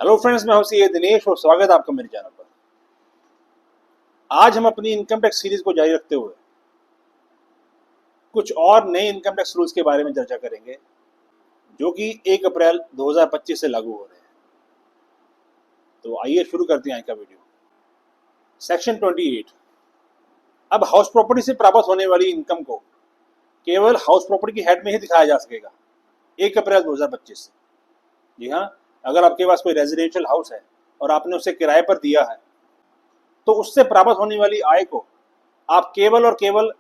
Hello friends, मैं हूं CA Dinesh और स्वागत है आपका मेरे चैनल पर। आज हम अपनी इनकम टैक्स सीरीज को जारी रखते हुए कुछ और नए इनकम टैक्स रूल्स के बारे में चर्चा करेंगे जो कि 1 अप्रैल 2025 से लागू हो रहे हैं। तो आइए शुरू करते हैं आज का वीडियो। सेक्शन 28। अब हाउस प्रॉपर्टी से प्राप्त होने वाली इनकम को केवल हाउस प्रॉपर्टी की हेड में ही दिखाया जा सकेगा 1 अप्रैल 2025 से। जी हाँ, अगर आपके पास कोई रेजिडेंशियल हाउस है और आपने उसे किराए पर दिया है तो उससे प्राप्त होने वाली आय को आप केवल और केवल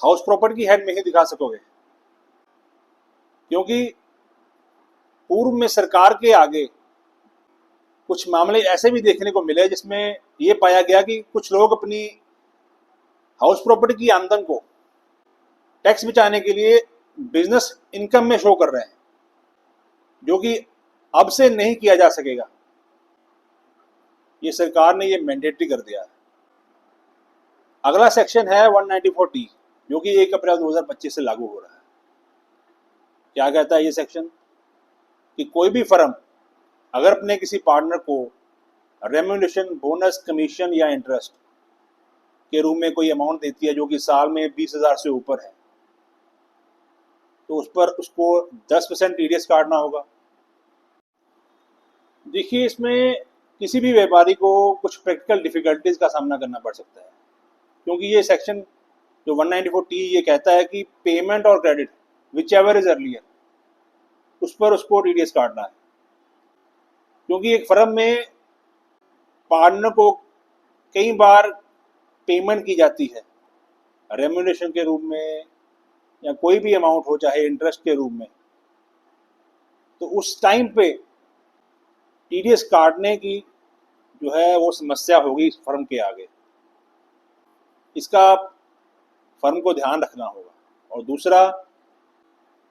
हाउस प्रॉपर्टी की हेड में ही दिखा सकोगे, क्योंकि पूर्व में सरकार के आगे कुछ मामले ऐसे भी देखने को मिले जिसमें यह पाया गया कि कुछ लोग अपनी हाउस प्रॉपर्टी की आमदन को टैक्स बचाने के लिए बिजनेस इनकम में शो कर रहे हैं, जो कि अब से नहीं किया जा सकेगा। ये सरकार ने ये मैंडेटरी कर दिया है। अगला सेक्शन है 194D, जो कि 1 अप्रैल 2025 से लागू हो रहा है। क्या कहता है ये सेक्शन कि कोई भी फर्म अगर अपने किसी पार्टनर को रेम्यूनरेशन, बोनस, कमीशन या इंटरेस्ट के रूप में कोई अमाउंट देती है जो कि साल में 20,000 से ऊपर है, तो उस पर उसको 10% टीडीएस काटना होगा। देखिए, इसमें किसी भी व्यापारी को कुछ प्रैक्टिकल डिफिकल्टीज का सामना करना पड़ सकता है, क्योंकि ये सेक्शन जो 194T ये कहता है कि पेमेंट और credit which ever is earlier, उस पर उसको टीडीएस काटना है। क्योंकि एक फर्म में पार्टनर को कई बार पेमेंट की जाती है रेम्यूनरेशन के रूप में या कोई भी अमाउंट हो, चाहे इंटरेस्ट के रूप में, तो उस टाइम पे टीडीएस काटने की जो है वो समस्या होगी इस फर्म के आगे। इसका फर्म को ध्यान रखना होगा। और दूसरा,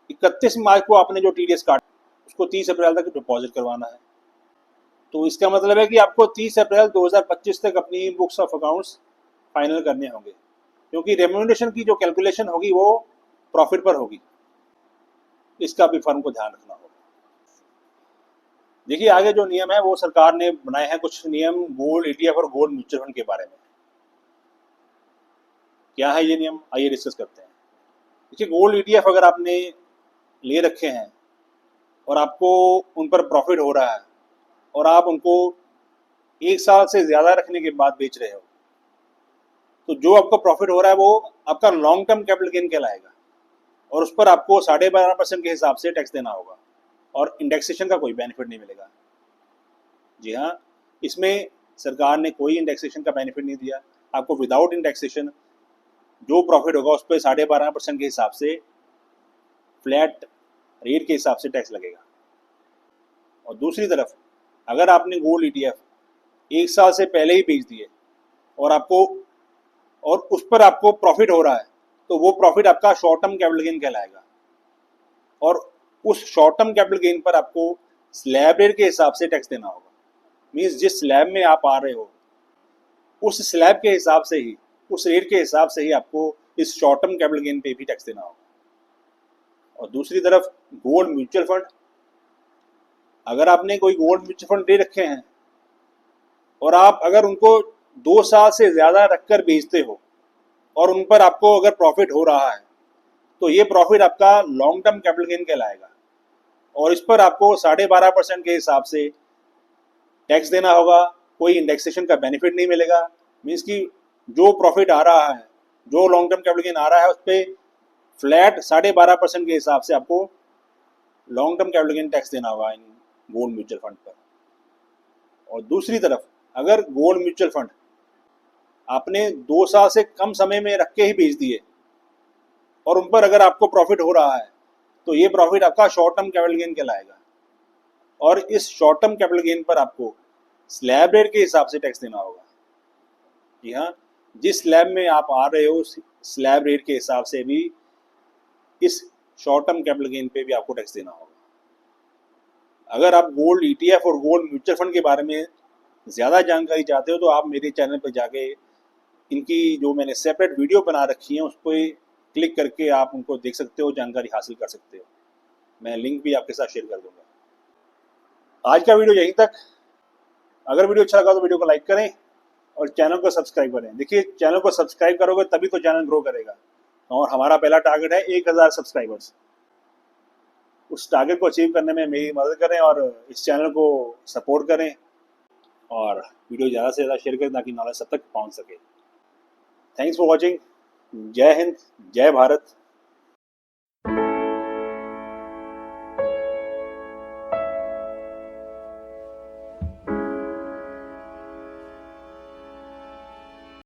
31 मार्च को आपने जो टीडीएस काटा उसको 30 अप्रैल तक डिपॉजिट करवाना है। तो इसका मतलब है कि आपको 30 अप्रैल 2025 तक अपनी बुक्स ऑफ अकाउंट्स फाइनल करने होंगे, क्योंकि रेम्यूनरेशन की जो कैलकुलेशन होगी वो प्रॉफिट पर होगी। इसका भी फर्म को ध्यान रखना होगा। देखिए, आगे जो नियम है वो सरकार ने बनाए हैं, कुछ नियम गोल्ड ईटीएफ और गोल्ड म्यूचुअल फंड के बारे में। क्या है ये नियम, आइए डिस्कस करते हैं। देखिए, गोल्ड ईटीएफ अगर आपने ले रखे हैं और आपको उन पर प्रॉफिट हो रहा है और आप उनको 1 साल से ज़्यादा रखने के बाद बेच रहे हो, तो जो आपको प्रॉफिट हो रहा है वो आपका लॉन्ग टर्म कैपिटल गेन कहलाएगा और उस पर आपको 12.5% के हिसाब से टैक्स देना होगा और इंडेक्सेशन का कोई बेनिफिट नहीं मिलेगा। जी हाँ, इसमें सरकार ने कोई इंडेक्सेशन का बेनिफिट नहीं दिया। आपको विदाउट इंडेक्सेशन जो प्रॉफिट होगा उस पर 12.5% के हिसाब से फ्लैट रेट के हिसाब से टैक्स लगेगा। और दूसरी तरफ, अगर आपने गोल्ड ईटीएफ 1 साल से पहले ही बेच दिए और उस पर आपको प्रॉफिट हो रहा है, तो वो प्रॉफिट आपका शॉर्ट टर्म कैपिटल गेन कहलाएगा और उस शॉर्ट टर्म कैपिटल गेन पर आपको स्लैब रेट के हिसाब से टैक्स देना होगा। मीन्स जिस स्लैब में आप आ रहे हो उस स्लैब के हिसाब से ही, उस रेट के हिसाब से ही आपको इस शॉर्ट टर्म कैपिटल गेन पे भी टैक्स देना होगा। और दूसरी तरफ गोल्ड म्यूचुअल फंड, अगर आपने कोई गोल्ड म्यूचुअल फंड ले रखे हैं और आप अगर उनको 2 साल से ज़्यादा रखकर बेचते हो और उन पर आपको अगर प्रॉफिट हो रहा है, तो ये प्रॉफिट आपका लॉन्ग टर्म कैपिटल गेन कहलाएगा और इस पर आपको 12.5% के हिसाब से टैक्स देना होगा। कोई इंडेक्सेशन का बेनिफिट नहीं मिलेगा। मीन्स कि जो प्रॉफिट आ रहा है, जो लॉन्ग टर्म कैपिटल गेन आ रहा है, उस पर फ्लैट 12.5% के हिसाब से आपको long term capital gain tax देना होगा इन गोल्ड म्यूचुअल फंड पर। और दूसरी तरफ, अगर गोल्ड म्यूचुअल फंड आपने 2 साल से कम समय में रख के ही बेच दिए और उन पर अगर आपको प्रॉफिट हो रहा है, तो ये प्रॉफिट आपका शॉर्ट टर्म कैपिटल गेन कहलाएगा और इस शॉर्ट टर्म कैपिटल गेन पर आपको स्लैब रेट के हिसाब से टैक्स देना होगा। जी हाँ, जिस स्लैब में आप आ रहे हो उस स्लैब रेट के हिसाब से भी इस शॉर्ट टर्म कैपिटल गेन पे भी आपको टैक्स देना होगा। अगर आप गोल्ड ईटीएफ और गोल्ड म्यूचुअल फंड के बारे में ज़्यादा जानकारी चाहते हो तो आप मेरे चैनल पर जाके इनकी जो मैंने सेपरेट वीडियो बना रखी है उस पर क्लिक करके आप उनको देख सकते हो, जानकारी हासिल कर सकते हो। मैं लिंक भी आपके साथ शेयर कर दूंगा। आज का वीडियो यहीं तक। अगर वीडियो अच्छा लगा तो वीडियो को लाइक करें और चैनल को सब्सक्राइब करें। देखिए, चैनल को सब्सक्राइब करोगे तभी तो चैनल ग्रो करेगा, और हमारा पहला टारगेट है 1000 सब्सक्राइबर्स। उस टारगेट को अचीव करने में मेरी मदद करें और इस चैनल को सपोर्ट करें, और वीडियो ज़्यादा से ज़्यादा शेयर करें ताकि नॉलेज सब तक पहुंच सके। Thanks for watching. जय हिंद, जय भारत,